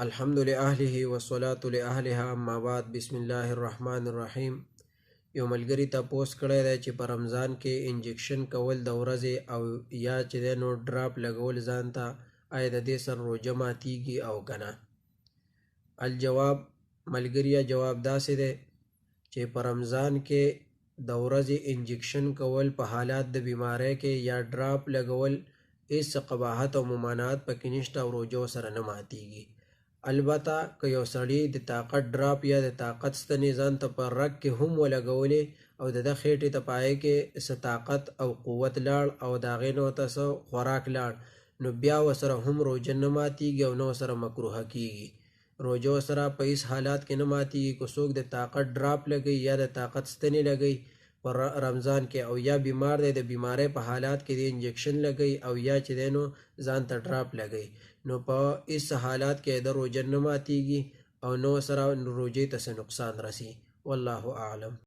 الحمد لأهله والصلاة لأهلها اما بعد بسم الله الرحمن الرحیم. یو ملګری تپوس کړی دی چې په رمضان کې انجکشن کول د ورځې او یا چې دی نو ډراپ لګول ځان ته آیا د دې سره روژه ماتیږي او که نه؟ الجواب ملګریا جواب داسې دی چې په رمضان کې د ورځې انجکشن کول په حالات د بیماری کې یا ډراپ لګول هیڅ قباحت او ممانعت پکې نشته او روژه ورسره نه ماتیږي. البته که یو سړی د طاقت ډراپ یا د طاقت ستنې ځان ته په رګ کې هم ولګولې او د ده خېټې ته په هغې کې څه طاقت او قوت لاړ او د هغې نه ورته څه خوراک لاړ نو بیا ورسره هم روژه نه ماتیږي او نه ورسره مکروهه کیږي. روژه ورسره په هیڅ حالات کې نه ماتیږي. که څوک د طاقت ډراپ لګوي یا د طاقت ستنې لګوي په رمضان کې او یا بیمار دی د بیماری په حالات کې د انجکشن لګوي او یا چې دی نو ځان ته ډراپ لګوي نو په هیڅ حالات کې د روژه نه ماتیږي او نو سره روژې ته څه نقصان رسي. والله اعلم.